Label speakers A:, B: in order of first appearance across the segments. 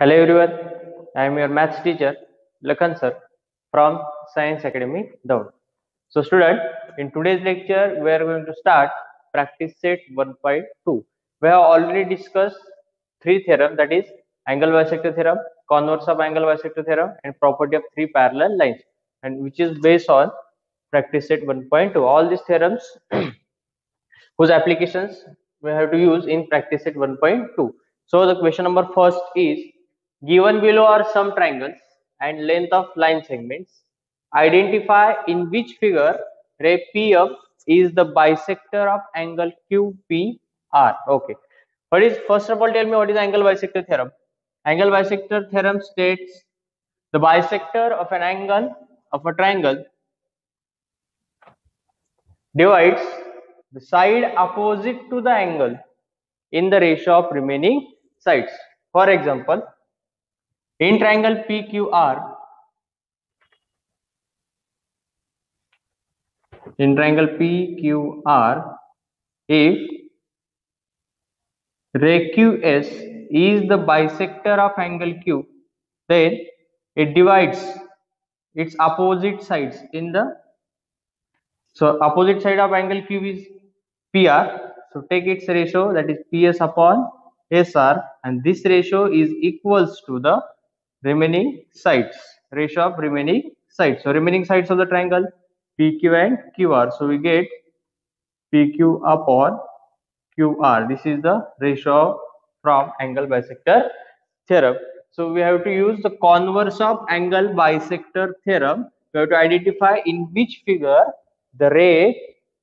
A: Hello everyone, I am your maths teacher Lakhan sir from Science Academy Down. So student, in today's lecture we are going to start practice set 1.2. We have already discussed three theorems, that is angle bisector theorem, converse of angle bisector theorem and property of three parallel lines, and which is based on practice set 1.2. All these theorems whose applications we have to use in practice set 1.2. So the question number first is, given below are some triangles and length of line segments. Identify in which figure ray PM is the bisector of angle QPR. Okay. What is, first of all, tell me what is angle bisector theorem? Angle bisector theorem states the bisector of an angle of a triangle divides the side opposite to the angle in the ratio of remaining sides. For example, in triangle PQR, if ray QS is the bisector of angle Q, then it divides its opposite sides in the, so opposite side of angle Q is PR, so take its ratio, that is PS upon SR, and this ratio is equals to the remaining sides, ratio of remaining sides. So remaining sides of the triangle PQ and QR, so we get PQ upon QR. This is the ratio from angle bisector theorem. So we have to use the converse of angle bisector theorem. We have to identify in which figure the ray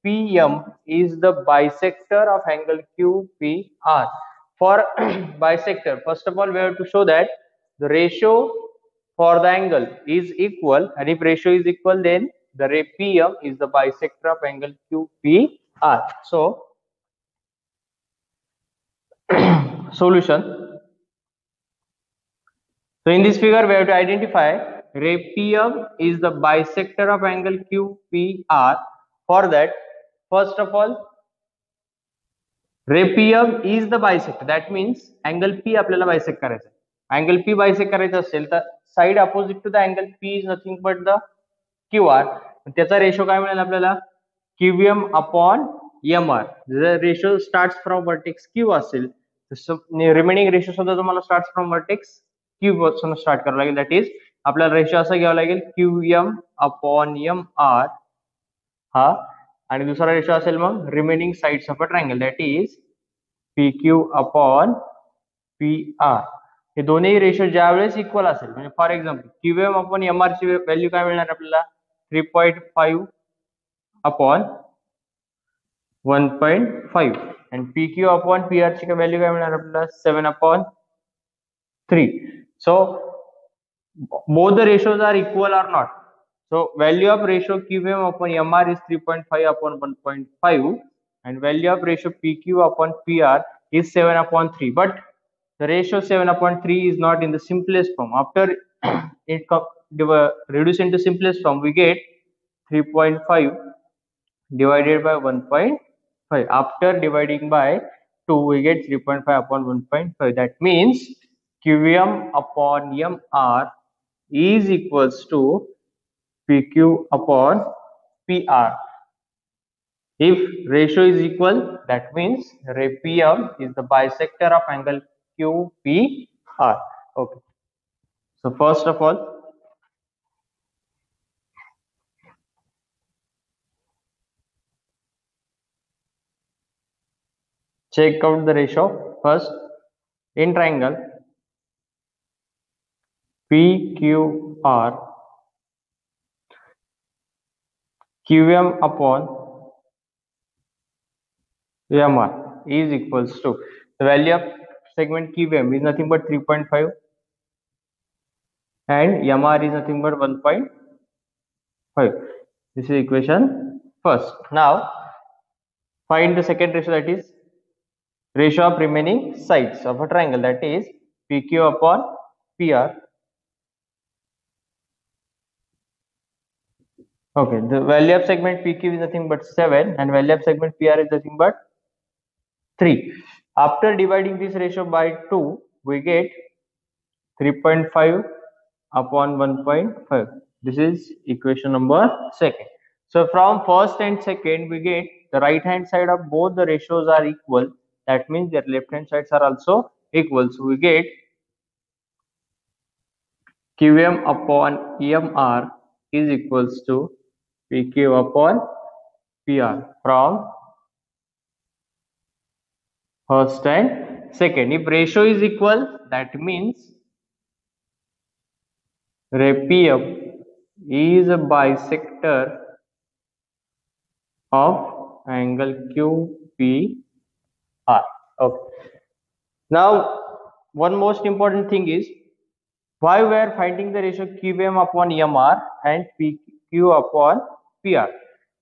A: PM is the bisector of angle QPR. For bisector, first of all, we have to show that the ratio for the angle is equal, and if ratio is equal, then the ray PM is the bisector of angle QPR. So solution. So in this figure we have to identify ray PM is the bisector of angle QPR. For that, first of all, ray PM is the bisector. That means angle P आपल्याला bisect करायचा. Angle P bisect करायचा असेल तर side opposite to the angle P is nothing but the QR. त्याचा ratio काय मिळेल आपल्याला? QM upon MR. The ratio starts from vertex Q असेल, रिमेनिंग रेशो सुद्धा तुम्हाला स्टार्ट फ्रॉम वर्टेक्स Q पासून स्टार्ट करावं लागेल. दॅट इज आपल्याला रेशो असा घ्यावा लागेल QM अपॉन MR हा, आणि दुसरा रेशो असेल मग remaining sides of a triangle, that is PQ upon PR. हे दोन्ही रेशो ज्या वेळेस इक्वल असेल, म्हणजे for example QM upon MR ची व्हॅल्यू काय मिळणार आपल्याला? 3.5 upon 1.5, and PQ upon PR ची व्हॅल्यू काय मिळणार आपल्याला? 7 upon 3. So both the ratios are equal or not. So value of ratio QM upon MR is 3.5 upon 1.5, and value of ratio PQ upon PR is 7 upon 3. But the ratio 7 upon 3 is not in the simplest form. After it reduced into simplest form, we get 3.5 divided by 1.5. After dividing by 2, we get 3.5 upon 1.5. That means QM upon MR is equals to PQ upon PR. If ratio is equal, that means ray PM is the bisector of angle QPR. Okay. So first of all, check out the ratio. First, in triangle PQR, QM upon MR is equals to, the value of segment QM is nothing but 3.5 and MR is nothing but 1.5. This is equation first. Now find the second ratio, that is ratio of remaining sides of a triangle, that is PQ upon PR. Okay, the value of segment PQ is nothing but 7 and value of segment PR is nothing but 3. After dividing this ratio by 2, we get 3.5 upon 1.5. This is equation number second. So from first and second we get the right hand side of both the ratios are equal. That means their left hand sides are also equal. So we get QM upon EMR is equals to PQ upon PR from first and second. If ratio is equal, that means RPM is a bisector of angle QPR. Okay. Now, one most important thing is why we are finding the ratio QM upon EMR and PQ upon PR.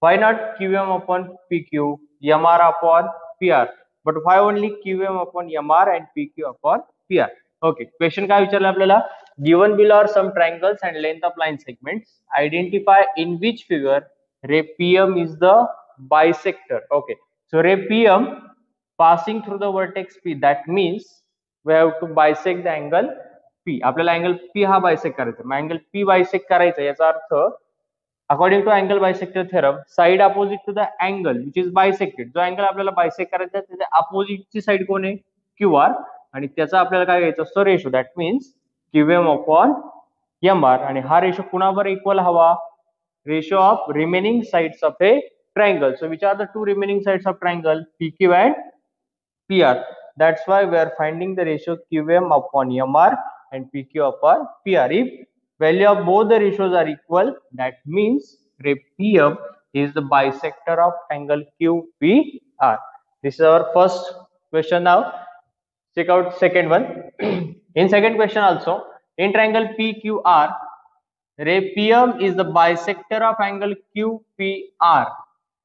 A: Why not QM upon PQ, EMR upon PR, but why only QM upon EMR and PQ upon PR? Okay, question काय विचारलं आपल्याला, given below are some triangles and length of line segments, identify in which figure ray PM is the bisector. Okay, so ray PM passing through the vertex P, that means we have to bisect the angle P. आपल्याला angle P हा bisect करायचा, मग angle P bisect करायचा याचा अर्थ according to angle bisector theorem side opposite to the angle which is bisected, जो angle आपल्याला bisect करायचा आहे त्याच्या अपोजिटची साइड कोण आहे, QR, आणि त्याचा आपल्याला काय घ्यायचा असतो ratio, that means QM upon MR, आणि हा रेशो कुणावर इक्वल हवा, ratio of remaining sides of a triangle. So which are the two remaining sides of triangle, PQ and PR. That's why we are finding the ratio QM upon MR and PQ upon PR. If value of both the ratios are equal, that means PM is the bisector of angle QPR. This is our first question. Now check out second one. In second question also, in triangle PQR, ray PM is the bisector of angle QPR.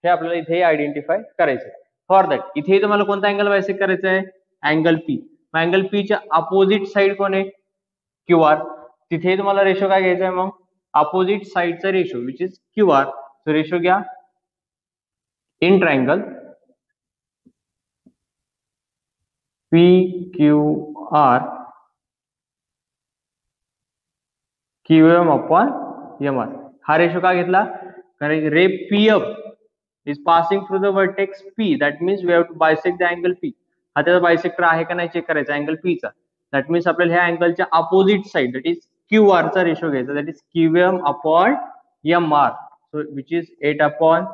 A: हे आपल्याला इथे identify करायचं आहे. For that इथे तुम्हाला कोणता angle bisect करायचा आहे, angle P. Angle P च्या अपोजिट साइड कोण आहे, QR. तिथे तुम्हाला रेशो काय घ्यायचा आहे, मग अपोजिट साइडचा ratio which is QR. So ratio घ्या in triangle PQR QM upon MR. हा रेशो का घेतला, कारण रे PM is passing through the vertex P, that means we have to bisect the angle P. हा त्याचा बायसेक्टर आहे का नाही चेक करायचा अँगल P चा, दॅट मीन्स आपल्याला ह्या अँगलच्या opposite side that is QR चा रेशो घ्यायचा, that is QM upon MR, so which is 8 upon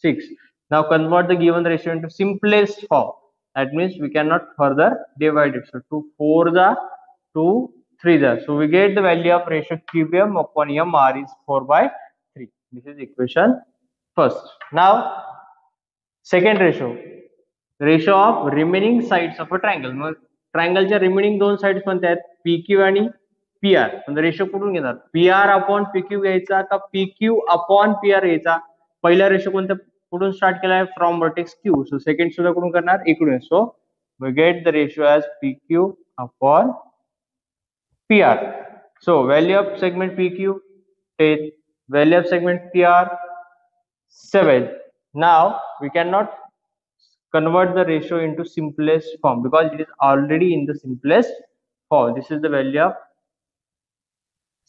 A: 6. Now convert the given ratio into simplest form, that means we cannot further divide it. So 2 4 the 2 3 the, so we get the value of ratio QM upon MR is 4/3. This is equation first. Now second ratio of remaining sides of a triangle. मग ट्रायंगलच्या remaining दोन sides कोणत्या आहेत, PQ आणि PR. म्हणजे ratio कुठून घेणार, PR upon PQ घ्यायचा का PQ अपॉन PR घ्यायचा. पहिला रेशो कोणत्या कुठून स्टार्ट केला आहे, from vertex Q. So second सुद्धा कुठून करणार, इकडून. So we get the ratio as PQ upon PR. So value of segment PQ 10, value of segment PR 7. Now we cannot convert the ratio into simplest form because it is already in the simplest form. This is the value of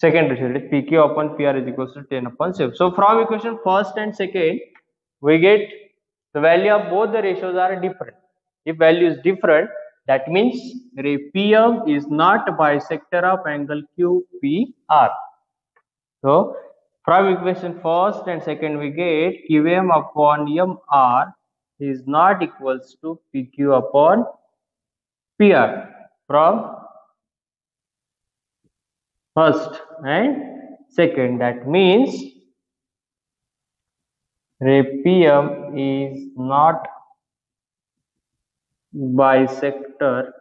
A: second ratio, that is PQ upon PR is equals to 10 upon 7. So from equation first and second we get the value of both the ratios are different. If value is different, that means ray PM is not a bisector of angle QPR. So from equation first and second we get QM upon MR is not equals to PQ upon PR from first and second. That means ray PM is not bisector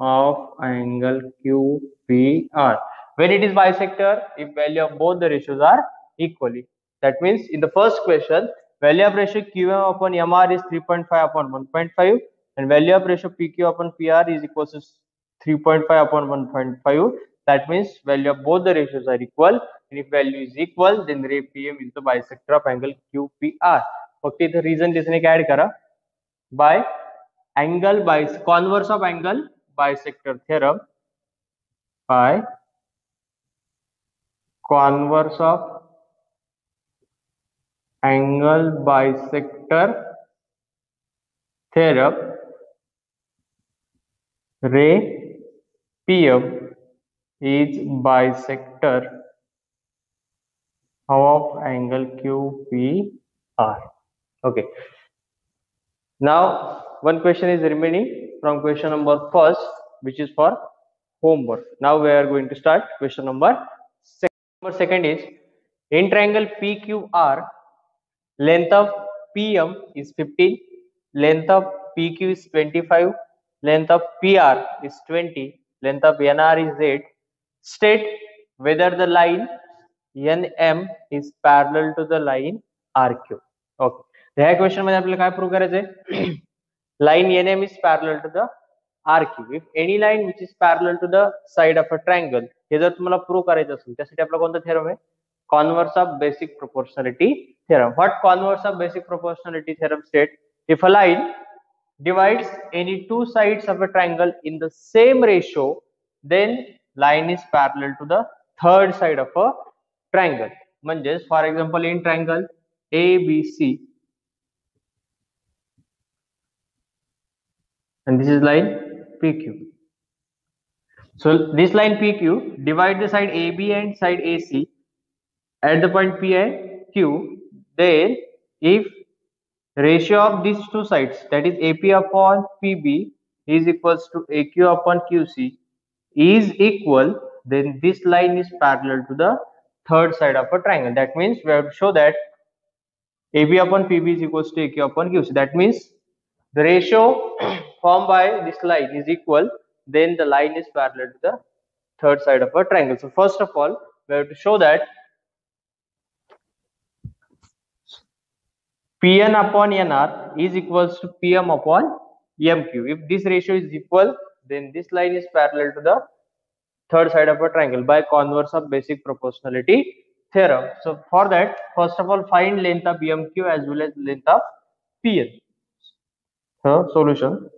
A: of angle QPR. When it is bisector, if value of both the ratios are equally, that means in the first question value of ratio QM upon MR is 3.5 upon 1.5 and value of ratio PQ upon PR is equals to 3.5 upon 1.5. That means value of both the ratios are equal, and if value is equal then ray PM is the bisector of angle QPR. Okay, the reason लिखने का add करा by angle by converse of angle bisector theorem, by converse of angle bisector theorem, ray PM is bisector of angle QPR. Okay. Now one question is remaining from question number first, which is for homework. Now we are going to start question number second. Number second is in triangle PQR, length of PM is 15, length of PQ is 25, length of PR is 20, length of NR is 8. State whether the line NM is parallel to the line RQ. Okay. ह्या question मध्ये आपल्याला काय prove करायचंय? Line NM is parallel to the RQ. If any line which is parallel to the side of a triangle, हे जर तुम्हाला prove करायचं असेल त्यासाठी आपला कोणता थेरम आहे? Converse of basic proportionality theorem. What converse of basic proportionality theorem states? If a line divides any two sides of a triangle in the same ratio, then line is parallel to the third side of a triangle. म्हणजेच for example in triangle ABC, and this is line PQ. So this line PQ divide the side AB and side AC at the point P and Q. Then if ratio of these two sides, that is AP upon PB is equals to AQ upon QC is equal, then this line is parallel to the third side of a triangle. That means we have to show that AB upon PB is equals to AQ upon QC. That means the ratio formed by this line is equal, then the line is parallel to the third side of a triangle. So first of all, we have to show that Pn upon Nr is equals to Pm upon Mq. If this ratio is equal, then this line is parallel to the third side of a triangle by converse of basic proportionality theorem. So for that, first of all, find length of Mq as well as length of Pn. So solution.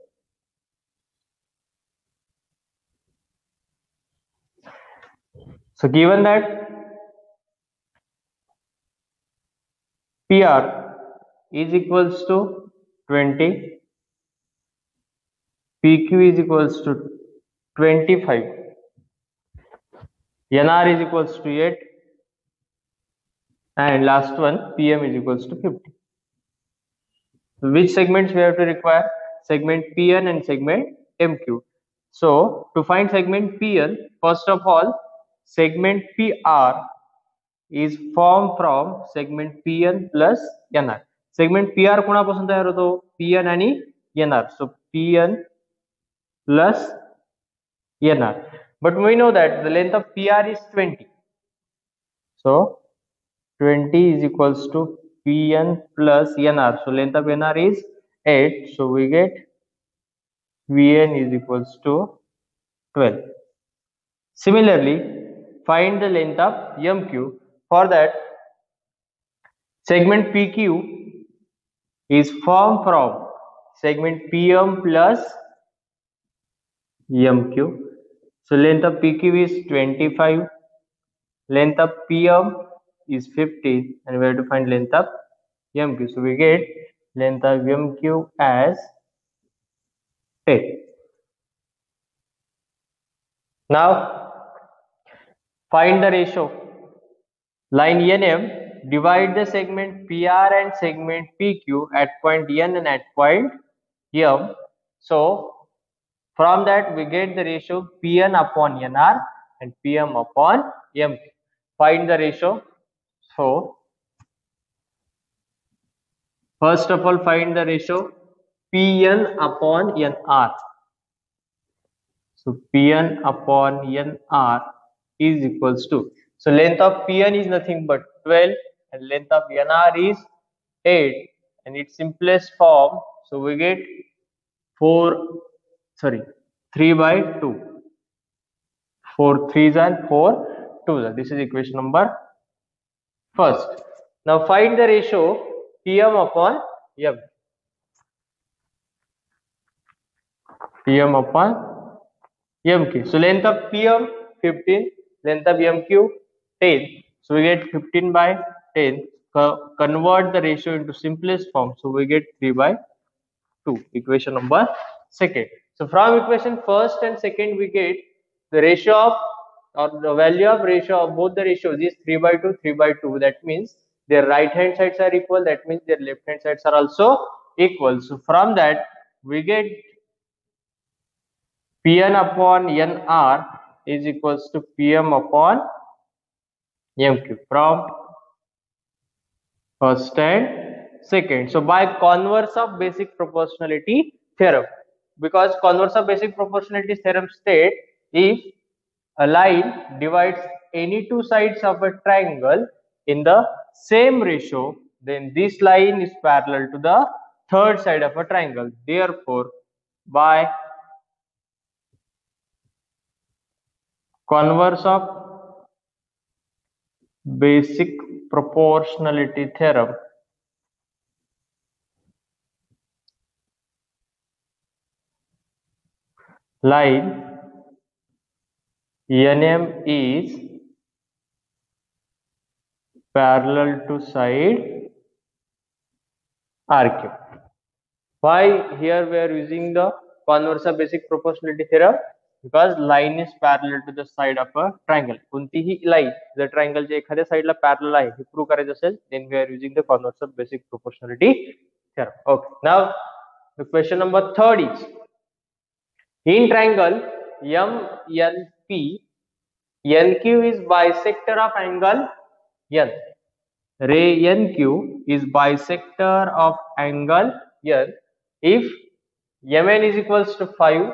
A: So given that PR is equals to 20, PQ is equals to 25, NR is equals to 8, and last one PM is equals to 50. So which segments we have to require? Segment PN and segment MQ. So to find segment PN, first of all, segment PR is formed from segment PN plus NR. Segment PR कोणापासून तयार होतो? PN आणि NR. So PN plus NR. But we know that the length of PR is 20. So 20 is equals to Pn plus NR. So length of NR is 8. So we get Vn is equals to 12. Similarly, find the length of MQ. For that, segment PQ is formed from segment PM plus MQ. So length of PQ is 25, length of PM is 50, and we have to find length of MQ. So we get length of MQ as 10. Now find the ratio. Line NM divide the segment PR and segment PQ at point N and at point M. So from that we get the ratio Pn upon Nr and Pm upon M. Find the ratio. So first of all, find the ratio Pn upon Nr. So Pn upon Nr is equals to, so length of Pn is nothing but 12 and length of Nr is 8, and its simplest form, so we get 3 by 2. 4 3s and 4 2s. This is equation number first. Now find the ratio Pm upon M. Pm upon Mq. So length of Pm 15, length of Mq 10. So we get 15 by 10. Convert the ratio into simplest form. So we get 3 by 2. Equation number second. So from equation first and second we get the ratio of, or the value of ratio of both the ratios is 3 by 2, 3 by 2. That means their right hand sides are equal. That means their left hand sides are also equal. So from that we get Pn upon Nr is equals to Pm upon Mq from first and second. So by converse of basic proportionality theorem, because converse of basic proportionality theorem state if a line divides any two sides of a triangle in the same ratio, then this line is parallel to the third side of a triangle. Therefore, by converse of basic proportionality theorem, line NM is parallel to side RQ. Why here we are using the converse of basic proportionality theorem? Because line is parallel to the side of a triangle. कोणतीही line जर triangle च्या एखाद्या साइडला parallel आहे हे prove करायचं असेल, then we are using the converse of basic proportionality theorem. Okay. Now the question number third is, in triangle MNP, NQ is bisector of angle N. Ray NQ is bisector of angle N if Mn is equals to 5,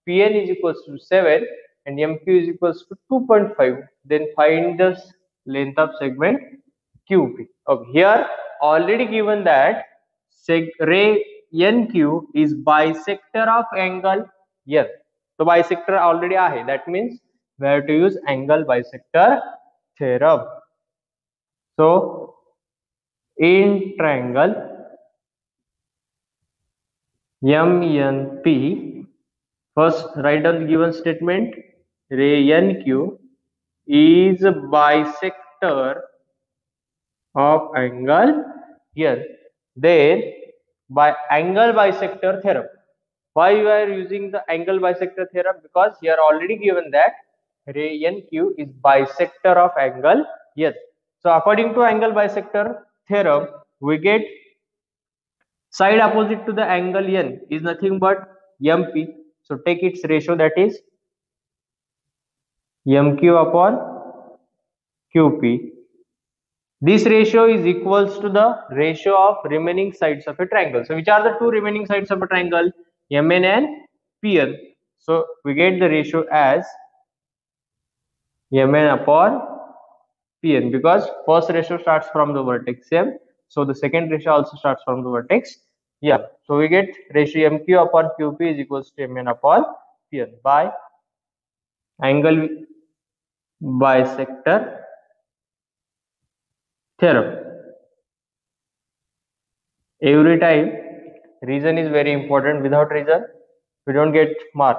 A: Pn is equals to 7 and Mq is equals to 2.5, then find the length of segment QP. Okay, here already given that ray NQ is bisector of angle N. So bisector already आहे, that means we have to use angle bisector theorem. So in triangle MNP, first write down the given statement. Ray NQ is bisector of angle N. Then by angle bisector theorem. Why you are using the angle bisector theorem? Because here already given that ray NQ is bisector of angle N. So according to angle bisector theorem, we get side opposite to the angle N is nothing but MP. So take its ratio, that is MQ upon QP. This ratio is equals to the ratio of remaining sides of a triangle. So which are the two remaining sides of a triangle? MN and PN. So we get the ratio as MN upon PN because first ratio starts from the vertex M. So the second ratio also starts from the vertex M. So we get ratio MQ upon QP is equals to MN upon PN by angle bisector theorem. Every time reason is very important. Without reason we don't get mark.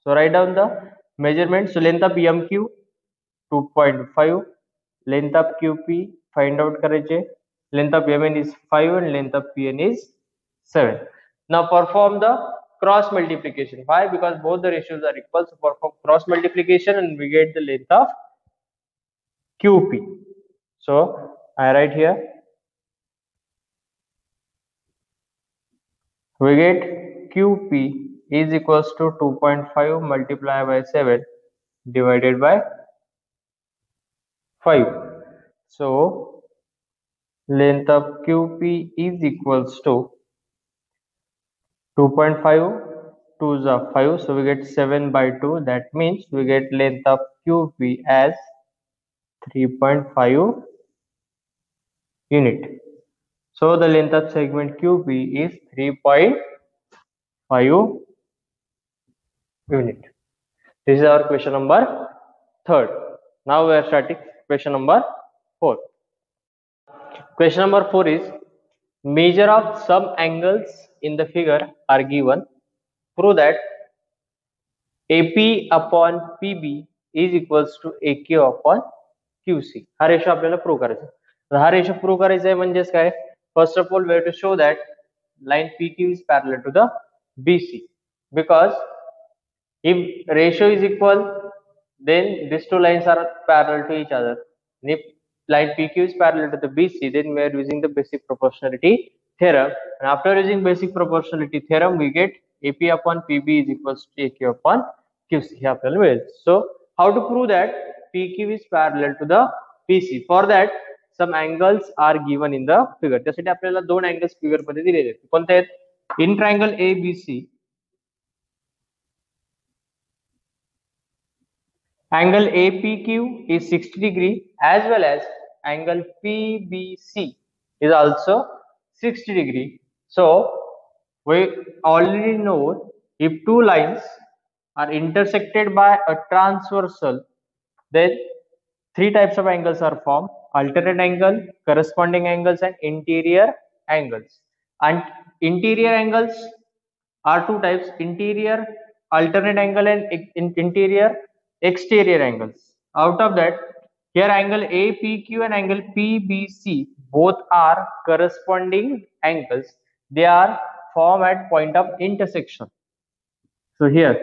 A: So write down the measurement. So length of MQ 2.5, length of QP find out करायचे, length of MN is 5 and length of PN is 7. Now perform the cross multiplication. Why? Because both the ratios are equal. So perform cross multiplication and we get the length of QP. So I write here, we get QP is equals to 2.5 multiplied by 7 divided by 5. So length of QP is equals to 2.5, 2 is 5, so we get 7 by 2. That means we get length of QP as 3.5 unit. So the length of segment QP is 3.5 unit. This is our question number third. Now we are starting question number 4. Question number 4 is, measure of some angles in the figure are given. Prove that AP upon PB is equals to AQ upon QC. हा ratio आपल्याला prove करायचा. तर हा ratio prove करायचा आहे म्हणजेच काय, first of all we have to show that line PQ is parallel to the BC, because if ratio is equal, then these two lines are parallel to each other. And if line PQ is parallel to the BC, then we are using the basic proportionality theorem. And after using basic proportionality theorem, we get AP upon PB is equals to AQ upon QC. हे आपल्याला मिळेल. So how to prove that PQ is parallel to the BC? For that, some angles are given in the figure. त्यासाठी आपल्याला दोन angles figure मध्ये दिलेले आहेत. कोणते आहेत? In triangle ABC, angle APQ is 60 degree, as well as angle PBC is also 60 degree. So we already know if two lines are intersected by a transversal, then three types of angles are formed: alternate angle, corresponding angles, and interior angles. And interior angles are two types: interior alternate angle and interior exterior angles. Out of that, here angle APQ and angle PBC both are corresponding angles. They are formed at point of intersection. So here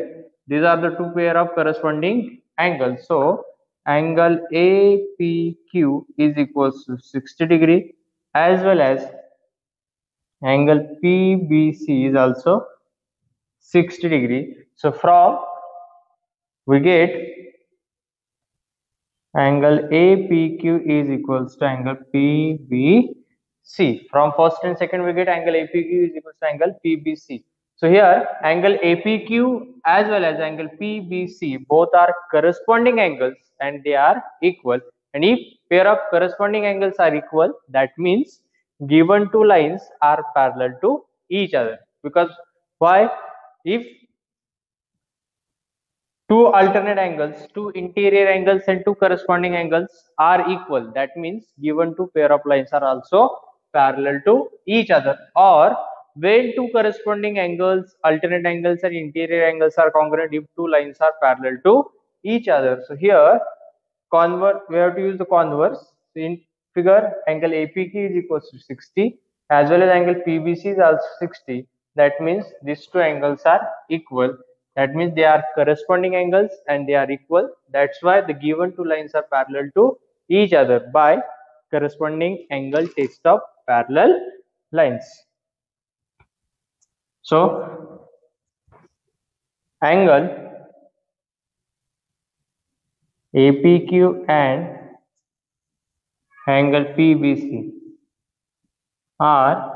A: these are the two pair of corresponding angles. So angle APQ is equals to 60 degree, as well as angle PBC is also 60 degree. So from we get angle APQ is equals to angle PBC. From first and second we get angle APQ is equals to angle PBC. So here angle APQ as well as angle PBC both are corresponding angles and they are equal. And if pair of corresponding angles are equal, that means given two lines are parallel to each other. Because why? If two alternate angles, two interior angles and two corresponding angles are equal, that means given two pair of lines are also parallel to each other. Or when two corresponding angles, alternate angles and interior angles are congruent if two lines are parallel to each other. So here converse, we have to use the converse. So in figure, angle APQ is equals to 60, as well as angle PBC is also 60. That means these two angles are equal. That means they are corresponding angles and they are equal. That's why the given two lines are parallel to each other by corresponding angle test of parallel lines. So angle APQ and angle PBC are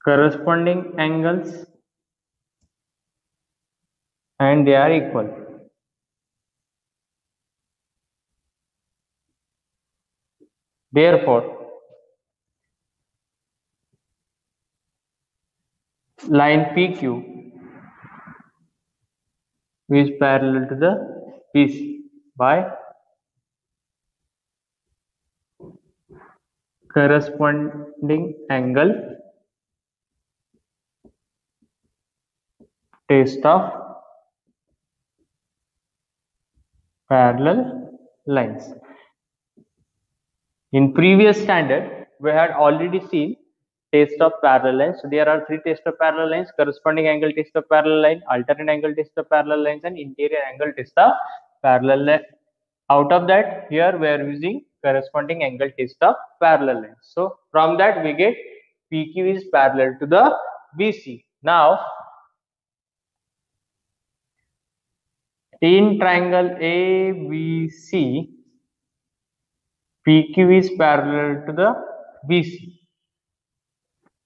A: corresponding angles and they are equal. Therefore, line PQ is parallel to the PC by corresponding angle test of parallel lines. In previous standard, we had already seen test of parallel lines. So there are three tests of parallel lines: corresponding angle test of parallel line, alternate angle test of parallel lines, and interior angle test of parallel line. Out of that, here we are using corresponding angle test of parallel lines. So from that we get PQ is parallel to the BC. Now in triangle ABC, PQ is parallel to the BC.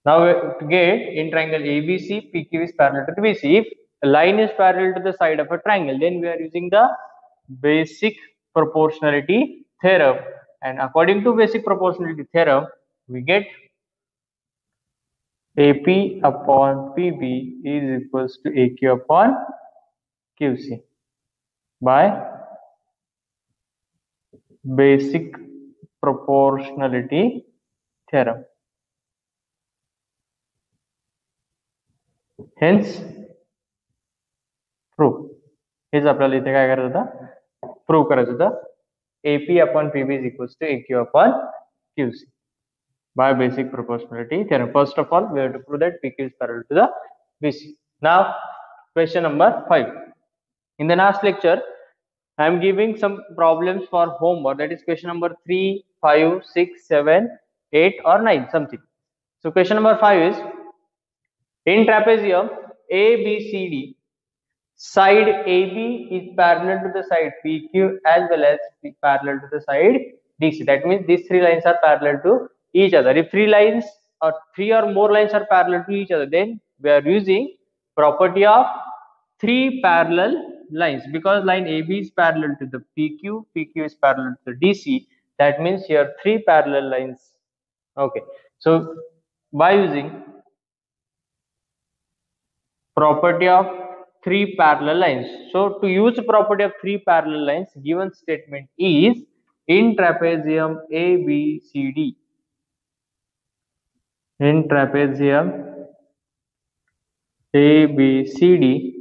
A: Now to get in triangle ABC, PQ is parallel to the BC. If a line is parallel to the side of a triangle, then we are using the basic proportionality theorem. And according to basic proportionality theorem, we get AP upon PB is equals to AQ upon QC by basic proportionality theorem. Hence proof. हेच आपल्याला इथे काय करायचं होतं, prove करायचं होतं. AP upon PB is equals to AQ upon QC by basic proportionality theorem. First of all, we have to prove that PQ is parallel to the BC. Now, question number 5. In the last lecture, I am giving some problems for homework. That is question number 3, 5, 6, 7, 8 or 9 something. So question number 5 is, in trapezium ABCD, side AB is parallel to the side PQ as well as parallel to the side DC. That means these three lines are parallel to each other. If three lines or three or more lines are parallel to each other, then we are using property of three parallel lines, because line AB is parallel to the PQ, PQ is parallel to the DC. That means here three parallel lines. Okay, so by using property of three parallel lines. So to use property of three parallel lines, given statement is, in trapezium ABCD, in trapezium ABCD,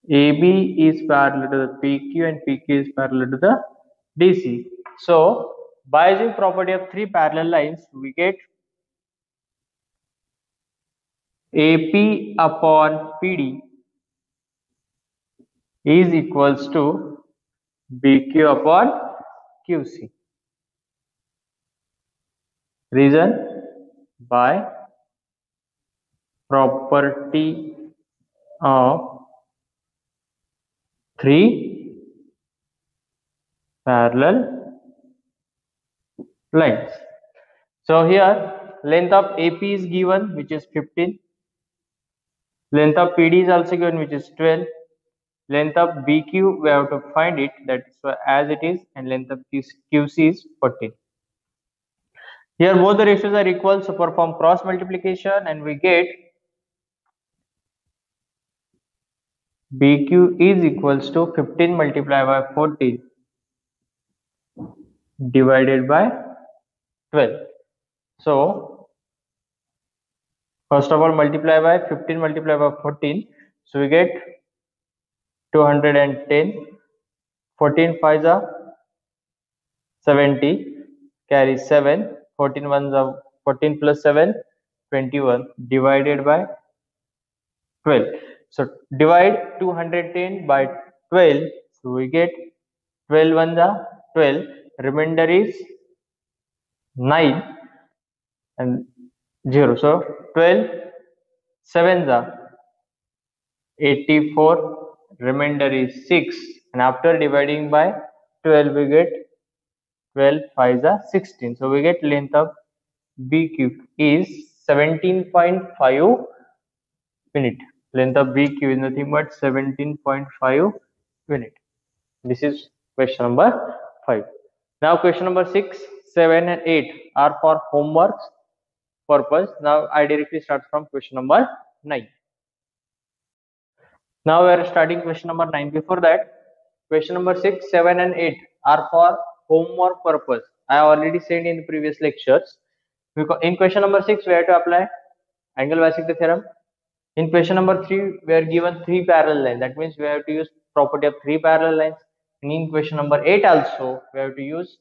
A: AB is parallel to the PQ and PQ is parallel to the DC. So by using property of three parallel lines, we get AP upon PD is equals to BQ upon QC. Reason, by property of three parallel lines. So here length of AP is given, which is 15. Length of PD is also given, which is 12. Length of BQ, we have to find it, that's as it is, and length of QC is 14. Here both the ratios are equal, so perform cross multiplication and we get BQ is equals to 15 multiplied by 14 divided by 12. So first of all, multiply by 15 multiplied by 14, so we get 210. 14 5s are 70, carry 7, 14 1s are 14 plus 7 21 divided by 12. So divide 210 by 12, so we get 12 1s are 12, remainder is 9 and 0. So 12 7s are 84, remainder is 6, and after dividing by 12 we get 12 5s are 16. So we get length of BQ is 17.5 unit. Length of BQ is nothing but 17.5 unit. This is question number 5. Now question number 6, 7 and 8 are for homework purpose. Now I directly start from question number 9. Now we are starting question number 9. Before that, question number 6, 7 and 8 are for homework purpose. I already said in the previous lectures. In question number 6, we have to apply angle bisector theorem. In question number 3, we are given three parallel lines. That means we have to use property of three parallel lines. And in question number 8 also, we have to use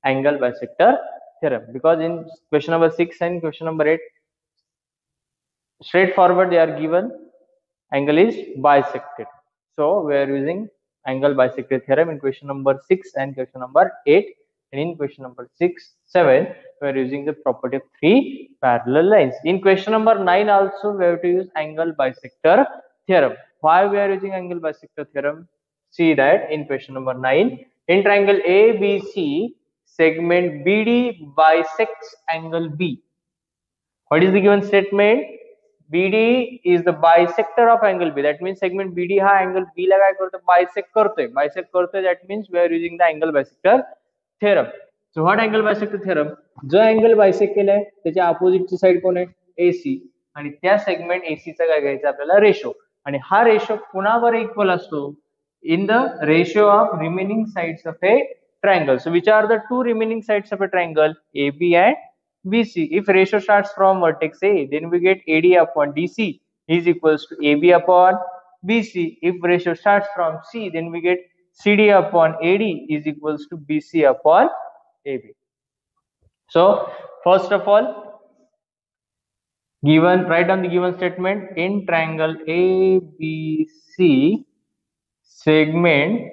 A: angle bisector theorem. Because in question number 6 and question number 8, straightforward they are given angle is bisected. So we are using angle bisector theorem in question number 6 and question number 8. And in question number 6, 7, we are using the property of three parallel lines. In question number 9 also, we have to use angle bisector theorem. Why we are using angle bisector theorem? See that in question number 9, in triangle ABC, segment BD bisects angle B. What is the given statement? BD is the bisector of angle B. That means segment BD हा angle B ला काय करतो? Bisect करतोय. That means we are using the angle bisector theorem. So what angle bisector theorem? जो angle bisect केलाय त्याच्या opposite ची side कोण आहे? AC. आणि त्या segment AC चा काय घ्यायचा आपल्याला रेशो. आणि हा रेशो कोणावर इक्वल असतो? In the ratio of remaining sides of a triangle. So which are the two remaining sides of a triangle? AB and BC. If ratio starts from vertex A, then we get AD upon DC is equals to AB upon BC. If ratio starts from C, then we get CD upon AD is equals to BC upon AB. So first of all, write down the given statement. In triangle ABC, segment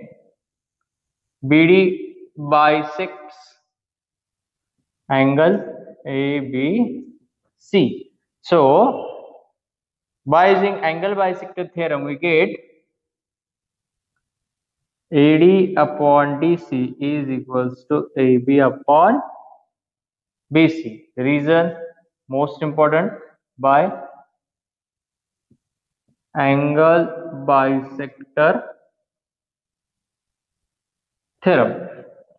A: BD bisects angle ABC. So by using angle bisector theorem, we get AD upon DC is equals to AB upon BC. Reason, most important, by angle bisector theorem.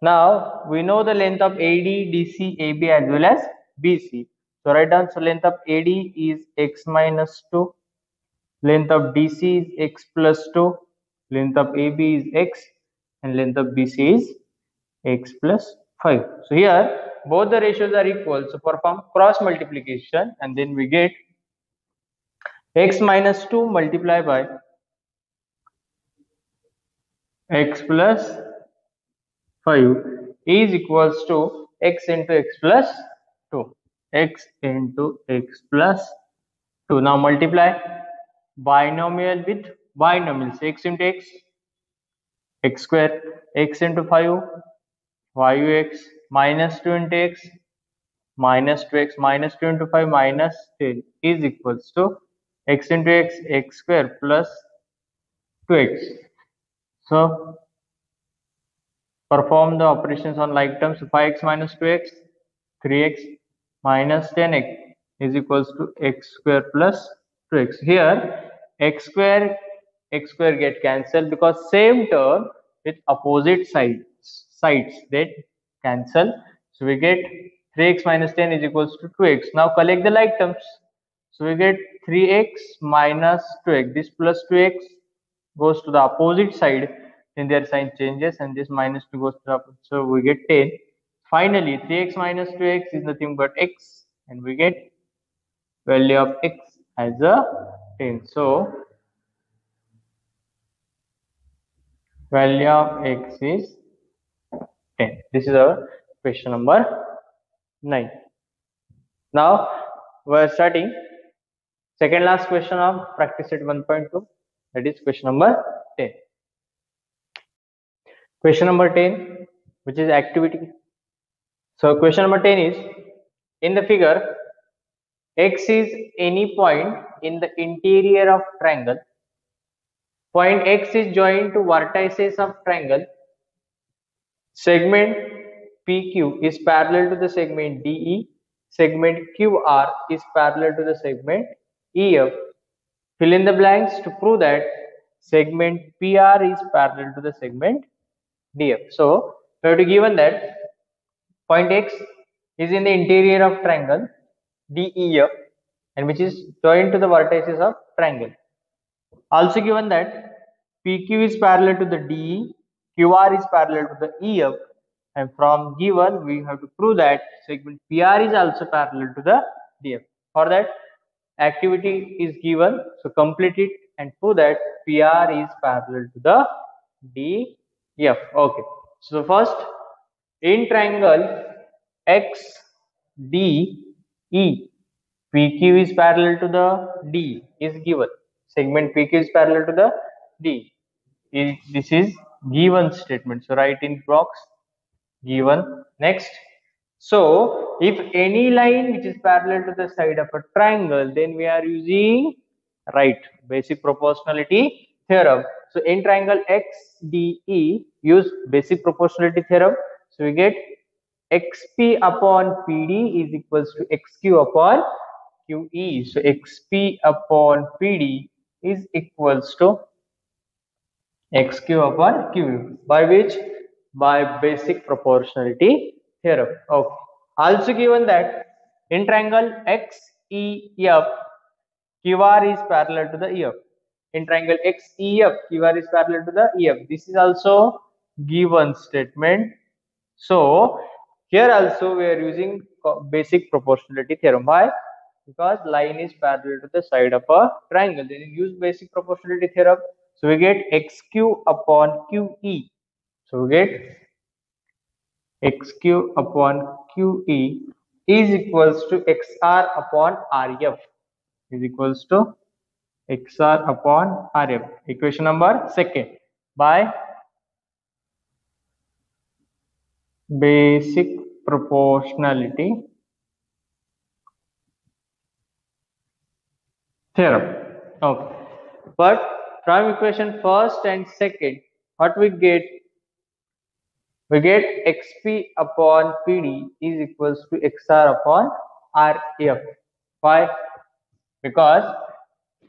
A: Now we know the length of AD, DC, AB as well as BC. So write down, so length of AD is x minus 2, length of DC is x plus 2, length of AB is x, and length of BC is x plus 5. So here both the ratios are equal, so perform cross multiplication and then we get x minus 2 multiplied by x plus 5 is equals to x into x plus 2, x into x plus 2. Now multiply binomial with binomial, so x into x square, x into 5, 5x, minus 2 into x, minus 2x, minus 2 into 5, minus 10 is equals to x into x square plus 2x. So perform the operations on like terms. 5x minus 2x, 3x minus 10x is equals to x square plus 2x. Here x square get cancelled because same term with opposite sides that cancel. So we get 3x minus 10 is equals to 2x. Now collect the like terms. So we get 3x minus 2x. This plus 2x goes to the opposite side, then their sign changes and this minus 2 goes to the opposite. So we get 10. Finally 3x minus 2x is nothing but x, and we get value of x as a 10. So value of x is 10. This is our question number 9. Now we are starting second last question of practice set 1.2, that is question number 10. Question number 10, which is activity. So question number 10 is, in the figure, x is any point in the interior of triangle. Point x is joined to vertices of triangle. Segment PQ is parallel to the segment DE. Segment QR is parallel to the segment EF. Fill in the blanks to prove that segment PR is parallel to the segment DF. So we have to given that point X is in the interior of triangle DEF and which is joined to the vertices of triangle. Also given that PQ is parallel to the DE, QR is parallel to the EF, and from given we have to prove that segment PR is also parallel to the DF. For that, activity is given, so complete it and prove that PR is parallel to the DF. Okay, so first, in triangle XDE, PQ is parallel to the D is given. Segment PQ is parallel to the D. This is given statement. So write in blocks given. Next. So if any line which is parallel to the side of a triangle, then we are using basic proportionality theorem. So in triangle XDE, use basic proportionality theorem. So we get XP upon PD is equals to XQ upon QE. So XP upon PD is equals to XQ upon QE. By which? By basic proportionality theorem. Okay. Also given that in triangle XEF, QR is parallel to the EF. In triangle XEF, QR is parallel to the EF. This is also given statement. So here also we are using basic proportionality theorem. Why? because line is parallel to the side of a triangle. Then you use basic proportionality theorem. So we get xq upon qe. So we get xq upon qe is equals to xr upon rf is equals to xr upon rf. Equation number second by basic proportionality theorem. Okay. But from equation first and second, what we get? We get xp upon pd is equals to xr upon rf. Why? Because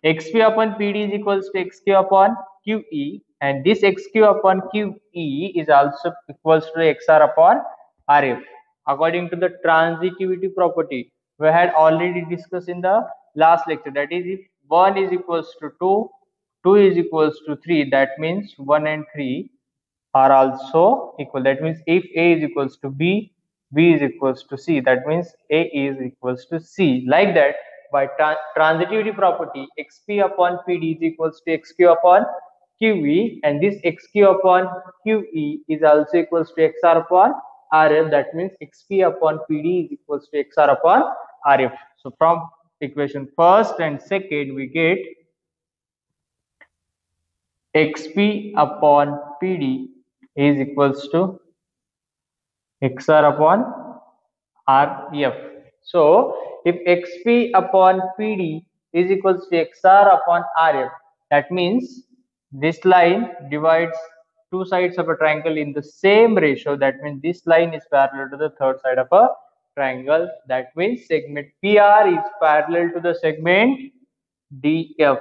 A: xp upon pd is equals to xq upon qe, and this xq upon qe is also equals to xr upon rf. According to the transitivity property, we had already discussed in the last lecture, that is, if 1 is equals to 2, 2 is equals to 3, that means 1 and 3 are also equal. That means if a is equals to b, b is equals to c, that means a is equals to c. Like that, by transitivity property, xp upon pd is equals to xq upon qe, and this xq upon qe is also equals to xr upon rf. That means xp upon pd is equals to xr upon rf. So from equation first and second, we get xp upon pd is equals to xr upon rf. So if xp upon pd is equals to xr upon rf, that means this line divides two sides of a triangle in the same ratio. That means this line is parallel to the third side of a triangle. That means segment pr is parallel to the segment df,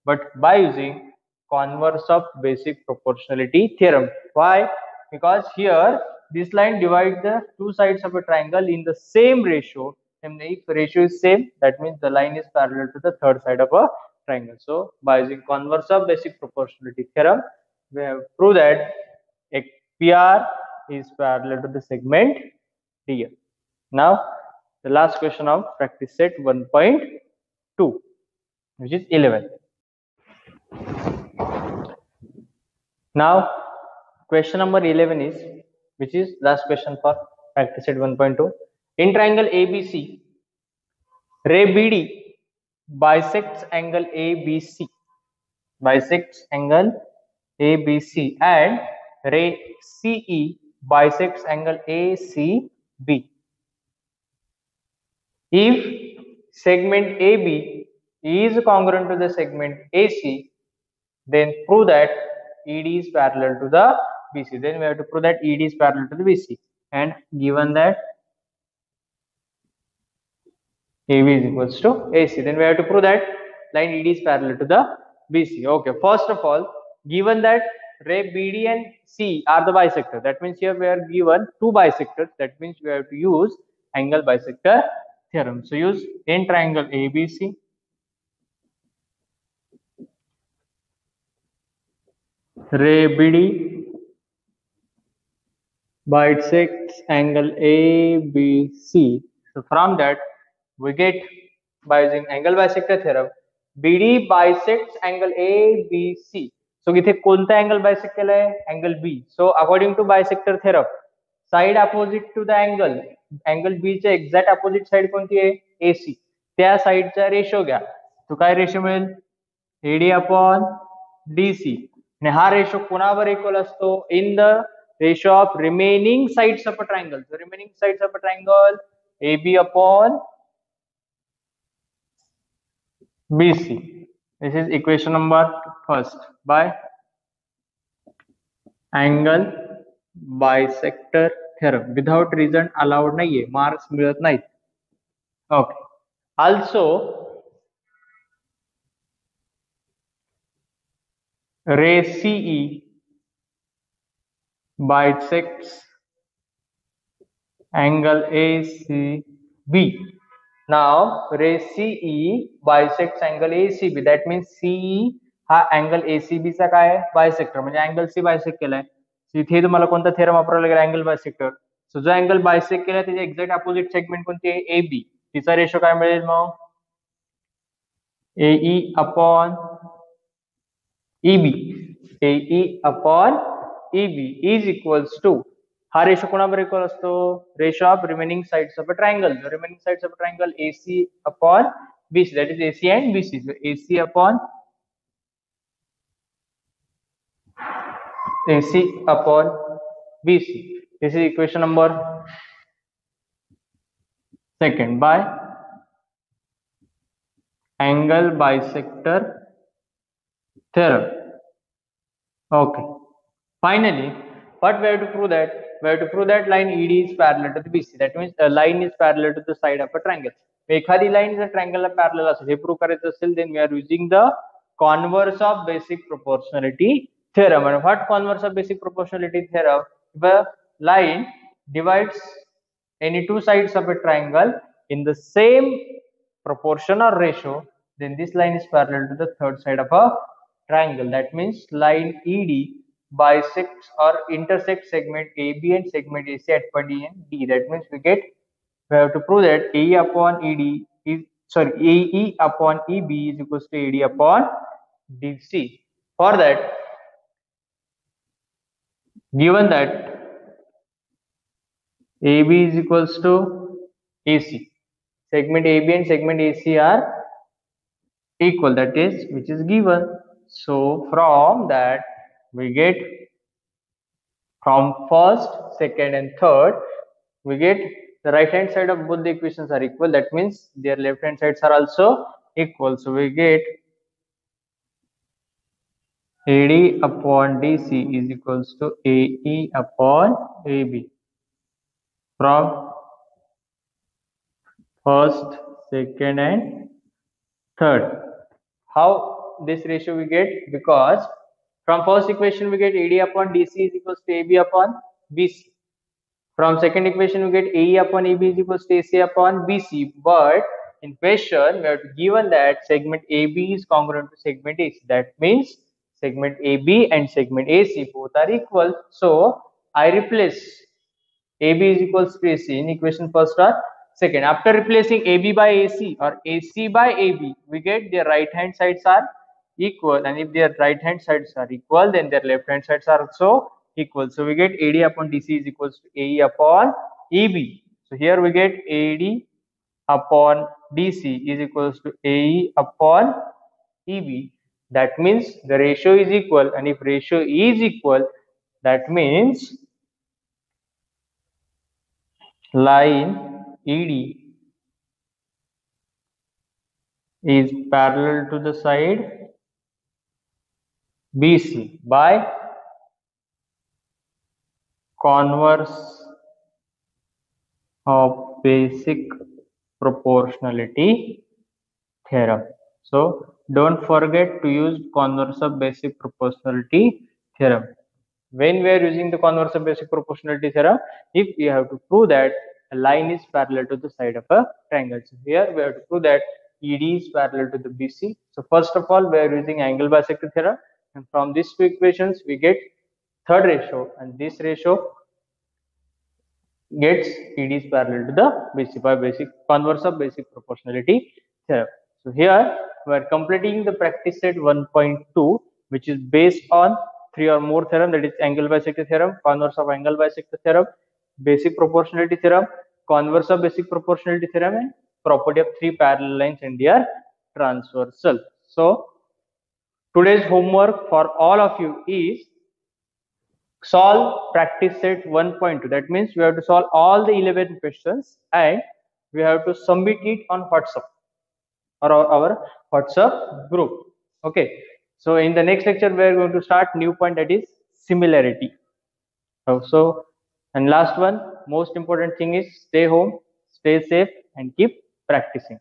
A: but by using converse of basic proportionality theorem. Why? Because here this line divides the two sides of a triangle in the same ratio, and if ratio is same, that means the line is parallel to the third side of a triangle. So by using converse of basic proportionality theorem, we have proved that a PR is parallel to the segment DF. Now the last question of practice set 1.2, which is 11. Now question number 11 is, which is last question for practice set 1.2. In triangle ABC, ray BD bisects angle ABC, and ray CE bisects angle ACB. If segment AB is congruent to the segment AC, then prove that ED is parallel to the BC. Then we have to prove that ED is parallel to the BC. And given that AB is equals to AC, then we have to prove that line ED is parallel to the BC. Okay, first of all, given that ray BD and C are the bisector, that means here we are given two bisectors, that means we have to use angle bisector theorem. So use in triangle ABC, ray BD bisects angle ABC. So from that we get, by using angle bisector theorem, BD bisects angle ABC. So इथे कोणता angle bisect केलाय? Angle B. So according to bisector theorem, side opposite to the angle B च्या exact opposite side कोणती आहे? AC. त्या साइडचा ratio घ्या. तो काय रेशो मिळेल? AD upon DC. आणि हा रेशो कोणावर इक्वल असतो? In the ratio of remaining sides of a triangle. So remaining sides of a triangle, AB upon BC. This is equation number first by angle bisector theorem. Without reason allowed नाहीये, marks मिळत नाहीत. Okay. Also ray CE bisects angle ACB. Now ray CE bisects angle ACB. That means CE हा angle ACB चा काय आहे? Bisector, म्हणजे angle C bisect केलाय. इथे तुम्हाला कोणता थेरम वापरावा लागेल? Angle bisector. सो जो अँगल बायसेक्ट केलाय त्याचे एक्झॅक्ट अपोजिट सेगमेंट कोणती आहे? AB. तिचा रेशो काय मिळेल मग? AE upon EB. AE upon EB is equals to, हा रेशो कोणाबरोबर इक्वल असतो? Ratio of remaining sides of a triangle. The remaining sides of a triangle AC upon BC, that is AC and BC. So AC upon BC. This is equation number second by angle bisector theorem. Okay. Finally, what we have to prove that? We have to prove that line ED is parallel to the BC. That means a line is parallel to the side of a triangle. एखादी line is a triangle parallel असेल, हे prove करायचं असेल, then we are using the converse of basic proportionality theorem. And what converse of basic proportionality theorem? If a line divides any two sides of a triangle in the same proportion or ratio, then this line is parallel to the third side of a triangle. That means line ED bisects or intersects segment AB and segment AC at point E and D. That means we have to prove that AE upon ED is AE upon EB is equals to AD upon DC. For that, given that AB is equals to AC, segment AB and segment AC are equal, that is which is given. So from that we get, from first, second and third, we get the right hand side of both the equations are equal. That means their left hand sides are also equal. So we get AD upon DC is equals to AE upon AB from first, second and third. How this ratio we get? Because from first equation we get AD upon DC is equals to AB upon BC. From second equation we get AE upon EB is equals to AC upon BC. But in question we have given that segment AB is congruent to segment AC. That means segment AB and segment AC both are equal. So I replace AB is equals to AC in equation first or second. After replacing AB by AC or AC by AB, we get their right hand sides are equal, and if their right hand sides are equal, then their left hand sides are also equal. So we get AD upon DC is equals to AE upon EB. So here we get AD upon DC is equals to AE upon EB. That means the ratio is equal, and if ratio is equal, that means line ED is parallel to the side BC by converse of basic proportionality theorem. So don't forget to use converse of basic proportionality theorem. When we are using the converse of basic proportionality theorem, if we have to prove that a line is parallel to the side of a triangle. So here we have to prove that ED is parallel to the BC. So first of all, we are using angle bisector theorem, and from these two equations we get third ratio, and this ratio gets ED is parallel to the BC by basic converse of basic proportionality theorem. So here we are completing the practice set 1.2, which is based on three or more theorem, that is angle bisector theorem, converse of angle bisector theorem, basic proportionality theorem, converse of basic proportionality theorem, and property of three parallel lines and their transversal. So today's homework for all of you is solve practice set 1.2. That means we have to solve all the 11 questions and we have to submit it on WhatsApp or our WhatsApp group. Okay. So in the next lecture, we are going to start new point, that is similarity. So, and last one, most important thing is stay home, stay safe, and keep practicing.